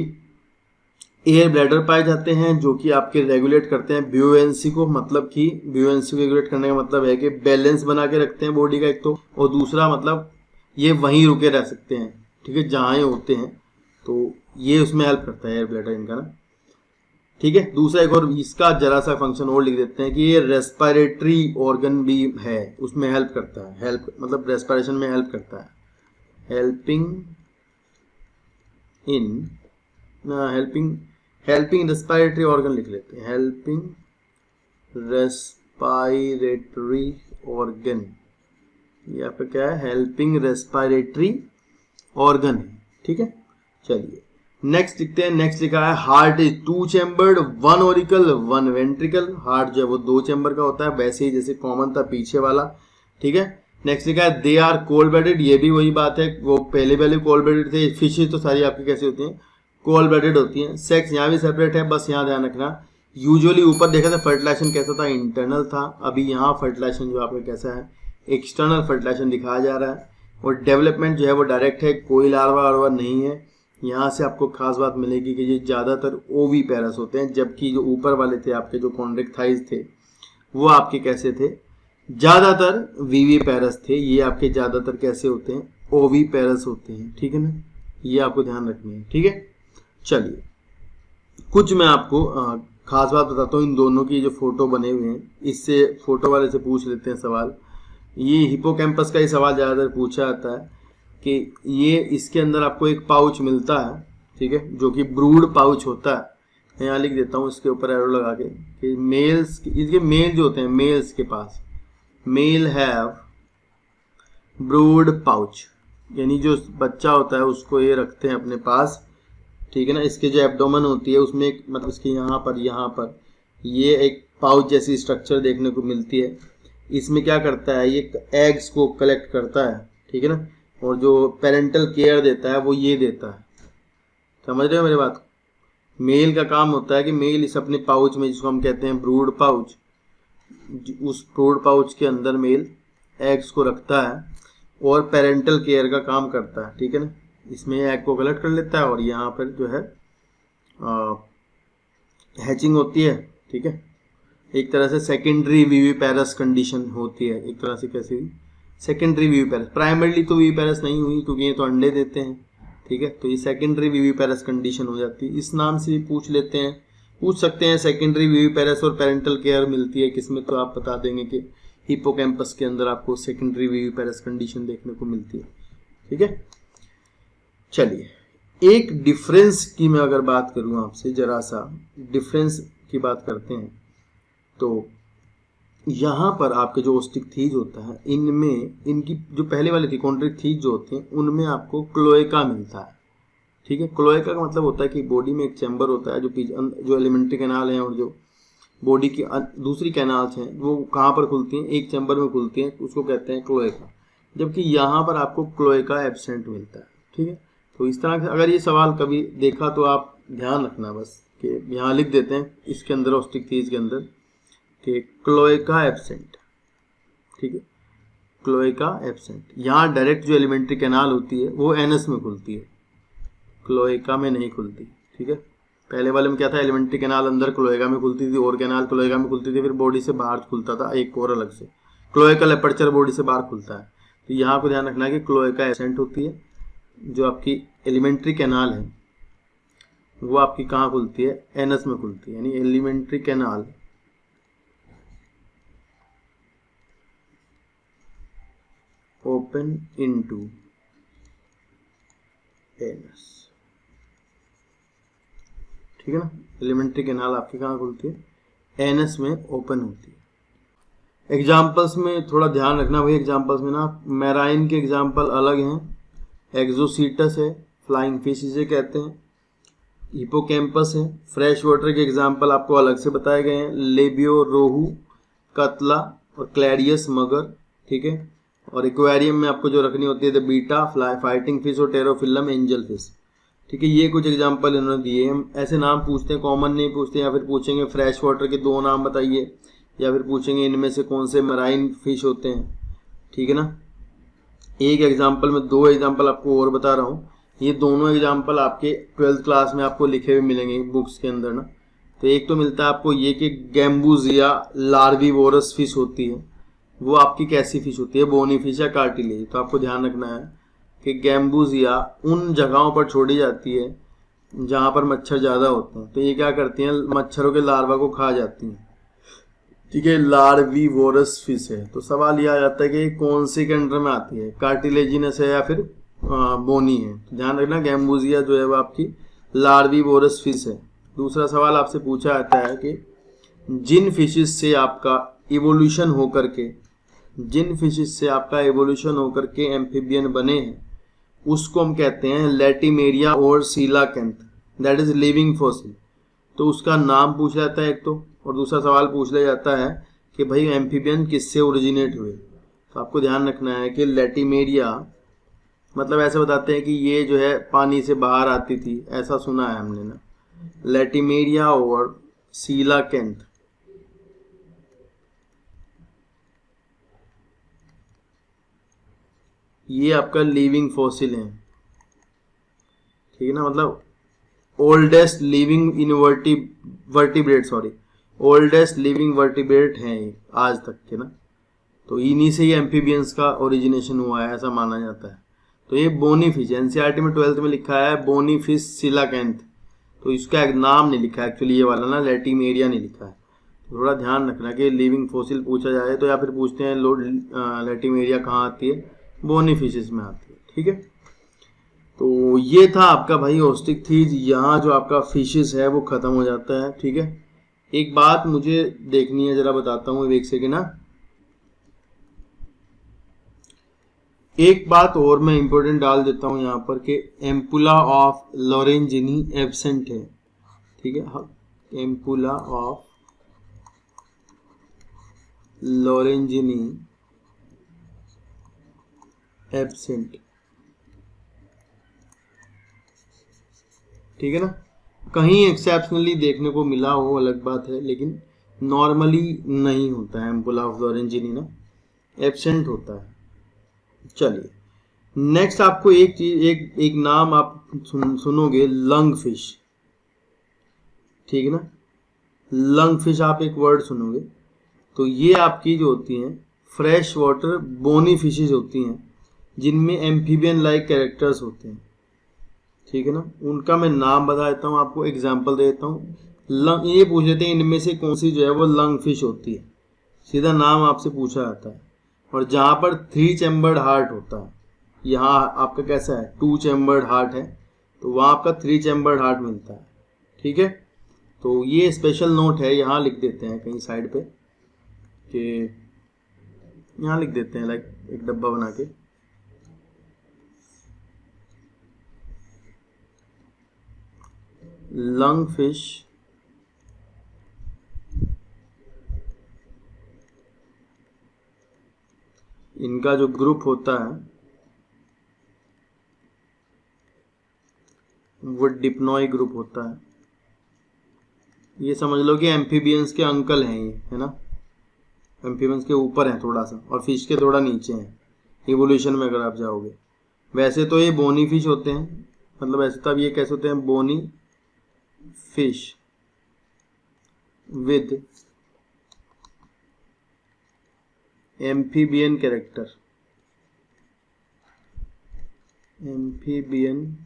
एयर ब्लैडर पाए जाते हैं जो कि आपके रेगुलेट करते हैं ब्यूएंसी को, मतलब कि ब्यूएंसी को रेगुलेट करने का मतलब है कि बैलेंस बना के रखते हैं बॉडी का एक तो, और दूसरा मतलब ये वहीं रुके रह सकते हैं। ठीक है, जहां ये होते हैं, तो ये उसमें हेल्प करता है एयर ब्लैडर इनका ना। ठीक है, दूसरा एक और इसका जरा सा फंक्शन और लिख देते हैं कि ये रेस्पिरेटरी ऑर्गन भी है, उसमें हेल्प करता है, हेल्प मतलब रेस्पिरेशन में हेल्प करता है, हेल्पिंग रेस्पिरेटरी ऑर्गन लिख लेते हैं, हेल्पिंग रेस्पिरेटरी ऑर्गन, यहाँ पे क्या है, हेल्पिंग रेस्पिरेटरी ऑर्गन है। ठीक है, चलिए नेक्स्ट लिखते हैं, नेक्स्ट लिखा है heart is 2 chambered 1 auricle 1 ventricle. Heart जो है वो 2 चैम्बर का होता है, वैसे ही जैसे कॉमन था पीछे वाला, ठीक है। नेक्स्ट लिखा है दे आर कोल्ड ब्लडेड, ये भी वही बात है, वो पहले कोल्ड ब्लडेड थे। फिशेज तो सारी आपकी कैसी होती हैं, कोल्ड ब्लडेड होती हैं। सेक्स यहाँ भी सेपरेट है, बस यहाँ ध्यान रखना। यूजुअली ऊपर देखा था फर्टिलाइजेशन कैसा था, इंटरनल था। अभी यहाँ फर्टिलाइजेशन जो आपका कैसा है, एक्सटर्नल फर्टिलाइजेशन दिखाया जा रहा है। और डेवलपमेंट जो है वो डायरेक्ट है, कोई लार्वा वार्वा नहीं है। यहाँ से आपको खास बात मिलेगी कि ये ज़्यादातर ओवी पैरस होते हैं, जबकि जो ऊपर वाले थे आपके जो कॉन्ड्रिक्टाइज थे वो आपके कैसे थे, ज़्यादातर वीवी पैरस थे। ये आपके ज़्यादातर कैसे होते हैं, ओवी पैरस होते हैं, ठीक है ना। ये आपको ध्यान रखनी है, ठीक है। चलिए कुछ मैं आपको खास बात बताता हूँ, इन दोनों की जो फोटो बने हुए हैं, इससे फोटो वाले से पूछ लेते हैं सवाल। ये हिपोकैम्पस का ही सवाल ज़्यादातर पूछा जाता है कि ये इसके अंदर आपको एक पाउच मिलता है, ठीक है, जो कि ब्रूड पाउच होता है। यहाँ लिख देता हूँ इसके ऊपर एरो लगा के कि मेल्स, इसके मेल जो होते हैं, मेल्स के पास मेल हैव ब्रूड पाउच, यानी जो बच्चा होता है उसको ये रखते हैं अपने पास, ठीक है ना। इसके जो एब्डोमेन होती है उसमें एक मतलब इसके यहाँ पर ये एक पाउच जैसी स्ट्रक्चर देखने को मिलती है। इसमें क्या करता है, ये एग्स को कलेक्ट करता है, ठीक है ना। और जो पेरेंटल केयर देता है वो ये देता है, समझ रहे हो मेरी बात। मेल का काम होता है कि मेल इस अपने पाउच में, जिसको हम कहते हैं ब्रूड पाउच, उस ब्रूड पाउच के अंदर मेल एग्स को रखता है और पेरेंटल केयर का काम करता है, ठीक है ना। इसमें एग को कलेक्ट कर लेता है और यहाँ पर जो है हैचिंग होती है, ठीक है। एक तरह से सेकेंडरी विविपेरस कंडीशन होती है, एक तरह से कैसी हुई, सेकेंडरी विविपेरस। प्राइमरली तो विविपेरस नहीं हुई क्योंकि ये तो अंडे देते हैं, ठीक है। तो ये सेकेंडरी विविपेरस कंडीशन हो जाती है। इस नाम से भी पूछ सकते हैं सेकेंडरी विविपेरस और पेरेंटल केयर मिलती है किसमें, तो आप बता देंगे कि हिपोकैम्पस के अंदर आपको सेकेंडरी विविपेरस कंडीशन देखने को मिलती है, ठीक है। चलिए एक डिफरेंस की मैं अगर बात करूं आपसे, जरा सा डिफरेंस की बात करते हैं। तो यहाँ पर आपके जो ओस्टिकथीज होता है, इनमें इनकी जो पहले वाले थी कॉन्ड्रिक्थीज जो होते हैं, उनमें आपको क्लोएका मिलता है, ठीक है। क्लोएका का मतलब होता है कि बॉडी में एक चैम्बर होता है, जो एलिमेंट्री कैनाल है और जो बॉडी की दूसरी कैनाल्स हैं वो कहाँ पर खुलती हैं, एक चैम्बर में खुलती हैं, उसको कहते हैं क्लोएका। जबकि यहाँ पर आपको क्लोएका एब्सेंट मिलता है, ठीक है। तो इस तरह से अगर ये सवाल कभी देखा तो आप ध्यान रखना बस कि यहाँ लिख देते हैं इसके अंदर ओस्टिकथीज के अंदर कि क्लोएका एब्सेंट, ठीक है, क्लोएका एब्सेंट। यहाँ डायरेक्ट जो एलिमेंट्री कैनाल होती है वो एनस में खुलती है, क्लोएका में नहीं खुलती, ठीक है। पहले वाले में क्या था, एलिमेंट्री कैनाल अंदर क्लोएका में खुलती थी और कैनाल क्लोएका में खुलती थी, फिर बॉडी से बाहर खुलता था एक और अलग से, क्लोएकल एपर्चर बॉडी से बाहर खुलता है। तो यहाँ को ध्यान रखना है कि क्लोएका एब्सेंट होती है, जो आपकी एलिमेंट्री कैनाल है वो आपकी कहाँ खुलती है, एनस में खुलती है, यानी alimentary canal open into anus, ठीक है ना। एलिमेंट्री कैनाल आपकी कहाँ खुलती है, एनस में ओपन होती है। एग्जाम्पल्स में थोड़ा ध्यान रखना भाई, एग्जाम्पल्स में ना मैराइन के एग्जाम्पल अलग हैं, एक्सोसीटस है, फ्लाइंग फिश इसे कहते हैं, हिपोकैम्पस है। फ्रेश वाटर के एग्जाम्पल आपको अलग से बताए गए हैं, लेबियो रोहू, कतला और क्लैरियस मगर, ठीक है। और एक्वेरियम में आपको जो रखनी होती है the beta, fly fighting fish और टेरोफिलम एंजल फिश, ठीक है। ये कुछ एग्जाम्पल इन्होंने दिए। हम ऐसे नाम पूछते हैं, कॉमन नहीं पूछते, या फिर पूछेंगे फ्रेश वाटर के 2 नाम बताइए, या फिर पूछेंगे इनमें से कौन से मराइन फिश होते हैं, ठीक है ना। एक एग्जाम्पल में 2 एग्जाम्पल आपको और बता रहा हूँ, ये दोनों एग्जाम्पल आपके 12th क्लास में आपको लिखे हुए मिलेंगे बुक्स के अंदर ना। तो एक तो मिलता है आपको ये कि गैम्बूजिया लार्विवोरस फिश होती है, वो आपकी कैसी फिश होती है, बोनी फिश या कार्टिलेज। तो आपको ध्यान रखना है कि गैम्बूजिया उन जगहों पर छोड़ी जाती है जहाँ पर मच्छर ज़्यादा होते हैं। तो ये क्या करती हैं, मच्छरों के लार्वा को खा जाती हैं, ठीक है, लार्विवोरस फिश है। तो सवाल यह आ जाता है कि कौन सी के अंडर में आती है, कार्टिलेजिनस है या फिर बोनी है। तो ध्यान रखना गैम्बूजिया जो है वो आपकी लार्विवोरस फिश है। दूसरा सवाल आपसे पूछा जाता है कि जिन फिशेस से आपका इवोल्यूशन होकर के एम्फीबियन बने हैं उसको हम कहते हैं लैटिमेरिया और सीलाकैंथ, दैट इज लिविंग फॉसिल, तो उसका नाम पूछा जाता है एक तो, और दूसरा सवाल पूछ लिया जाता है कि भाई एम्फीबियन किससे ओरिजिनेट हुए। तो आपको ध्यान रखना है कि लैटिमेरिया, मतलब ऐसे बताते हैं कि ये जो है पानी से बाहर आती थी, ऐसा सुना है हमने ना, लैटिमेरिया और सीलाकेंथ, ये आपका लिविंग फॉसिल है, ठीक है ना, मतलब oldest living vertebrate, oldest living vertebrate हैं आज तक के ना, तो इन्हीं से ही एम्फीबियंस का ओरिजिनेशन हुआ है ऐसा माना जाता है। तो ये बोनी फिश, एनसीईआरटी में 12th में लिखा है बोनी फिश सिलाकेंथ, तो इसका एक नाम नहीं लिखा है एक्चुअली, ये वाला ना लैटिमेरिया नहीं लिखा है, तो थोड़ा ध्यान रखना कि लिविंग फॉसिल पूछा जाए तो, या फिर पूछते हैं लैटिमेरिया कहाँ आती है, बोनी फिशेस में आती है, ठीक है। तो ये था आपका भाई ऑस्टिक थीज, यहाँ जो आपका फिशेस है वो खत्म हो जाता है, ठीक है। एक बात मुझे देखनी है, जरा बताता हूँ एक सेकेंड ना, एक बात और मैं इंपॉर्टेंट डाल देता हूं यहाँ पर कि एम्पुला ऑफ लॉरेंजिनी एब्सेंट है, ठीक है, एम्पुला ऑफ लॉरेंजिनी एब्सेंट, ठीक है ना, कहीं एक्सेप्शनली देखने को मिला हो अलग बात है, लेकिन नॉर्मली नहीं होता है एम्पुला ऑफ लॉरेंजिनी ना, एब्सेंट होता है। चलिए नेक्स्ट आपको एक चीज, एक नाम आप सुनोगे, लंग फिश, ठीक है ना, लंग फिश आप एक वर्ड सुनोगे, तो ये आपकी जो होती हैं फ्रेश वाटर बोनी फिशेज होती हैं, जिनमें एम्फीबियन लाइक कैरेक्टर्स होते हैं, ठीक है ना, उनका मैं नाम बता देता हूँ आपको, एग्जाम्पल दे देता हूँ। लंग, ये पूछ लेते हैं इनमें से कौन सी जो है वो लंग फिश होती है, सीधा नाम आपसे पूछा जाता है। और जहाँ पर 3 चैम्बर्ड हार्ट होता है, यहाँ आपका कैसा है 2 चैम्बर्ड हार्ट है, तो वहाँ आपका 3 चैम्बर्ड हार्ट मिलता है, ठीक है। तो ये स्पेशल नोट है, यहाँ लिख देते हैं कहीं साइड पे, कि यहाँ लिख देते हैं लाइक एक डब्बा बना के, लंग फिश इनका जो ग्रुप होता है वो डिप्नॉय ग्रुप होता है। ये समझ लो कि एम्फीबियंस के अंकल हैं ये, है ना, एम्फीबियंस के ऊपर हैं थोड़ा सा और फिश के थोड़ा नीचे हैं इवोल्यूशन में अगर आप जाओगे। वैसे तो ये बोनी फिश होते हैं, मतलब ऐसे तब ये कैसे होते हैं, bony fish with amphibian character, amphibian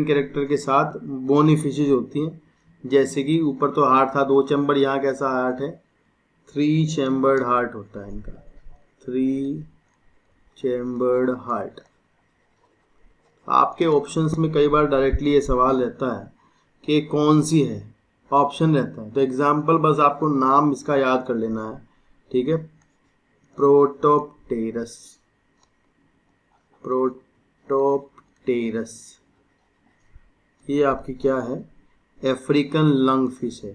character के साथ बोनी फिशेज होती हैं, जैसे कि ऊपर तो हार्ट था 2 चैम्बर, यहाँ कैसा हार्ट है 3 चैम्बर्ड हार्ट होता है इनका, 3 चैम्बर्ड हार्ट। आपके ऑप्शंस में कई बार डायरेक्टली ये सवाल रहता है कि कौन सी है, ऑप्शन रहता है, तो एग्जाम्पल बस आपको नाम इसका याद कर लेना है, ठीक है, प्रोटोप्टेरस, ये आपकी क्या है, अफ्रीकन लंग फिश है,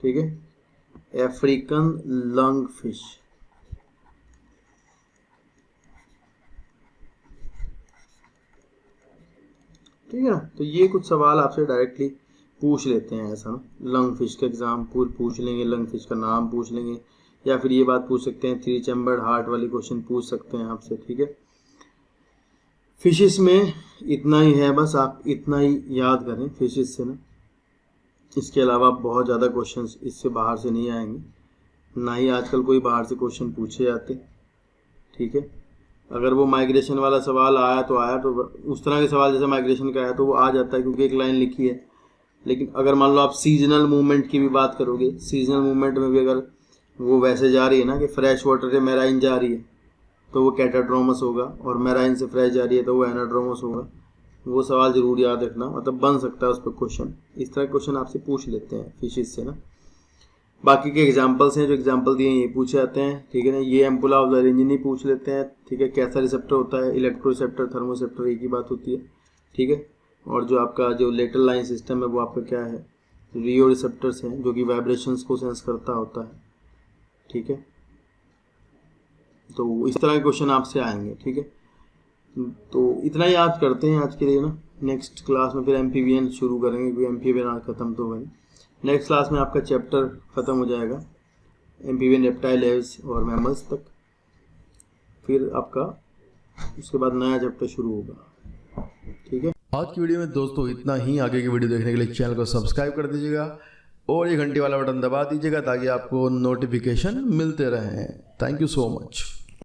ठीक है, अफ्रीकन लंग फिश। ठीक है ना, तो ये कुछ सवाल आपसे डायरेक्टली पूछ लेते हैं ऐसा ना, लंग फिश का एग्जाम्पल पूछ लेंगे, लंग फिश का नाम पूछ लेंगे, या फिर ये बात पूछ सकते हैं 3 चैम्बर्ड हार्ट वाली क्वेश्चन पूछ सकते हैं आपसे, ठीक है। फिशेस में इतना ही है, बस आप इतना ही याद करें फिशेस से ना, इसके अलावा बहुत ज़्यादा क्वेश्चंस इससे बाहर से नहीं आएंगे, ना ही आजकल कोई बाहर से क्वेश्चन पूछे जाते, ठीक है। अगर वो माइग्रेशन वाला सवाल आया तो आया, तो उस तरह के सवाल जैसे माइग्रेशन का आया तो वो आ जाता है क्योंकि एक लाइन लिखी है। लेकिन अगर मान लो आप सीजनल मूवमेंट की भी बात करोगे, सीजनल मूवमेंट में भी अगर वो वैसे जा रही है ना कि फ्रेश वाटर से मैराइन जा रही है तो वो कैटाड्रोमस होगा, और मैराइन से फ्रेश जा रही है तो वो एनाड्रोमस होगा, वो सवाल जरूर याद रखना, मतलब बन सकता है उस पर क्वेश्चन, इस तरह क्वेश्चन आपसे पूछ लेते हैं फिशेस से ना। बाकी के एग्जाम्पल्स हैं, जो एग्जाम्पल दिए हैं ये पूछे जाते हैं, ठीक है ना। ये एम्पुला ऑफ द रेंजिनी पूछ लेते हैं, ठीक है। कैसा रिसेप्टर होता है, इलेक्ट्रो रिसेप्टर, थर्मो रिसेप्टर, एक ही बात होती है, ठीक है। और जो आपका जो लेटरल लाइन सिस्टम है वो आपका क्या है, रियो रिसेप्टर्स हैं जो कि वाइब्रेशंस को सेंस करता होता है, ठीक है। तो इस तरह के क्वेश्चन आपसे आएंगे, ठीक है। तो इतना ही आज करते हैं आज के लिए ना। नेक्स्ट क्लास में फिर एमपीवीएन शुरू करेंगे, क्योंकि एमपीवीएन आज खत्म तो है। नेक्स्ट क्लास में आपका चैप्टर ख़त्म हो जाएगा एमपीवीएन रेप्टाइल एव्स और मैमल्स तक, फिर आपका उसके बाद नया चैप्टर शुरू होगा, ठीक है। आज की वीडियो में दोस्तों इतना ही। आगे की वीडियो देखने के लिए चैनल को सब्सक्राइब कर दीजिएगा और ये घंटी वाला बटन दबा दीजिएगा ताकि आपको नोटिफिकेशन मिलते रहें। Thank you so much.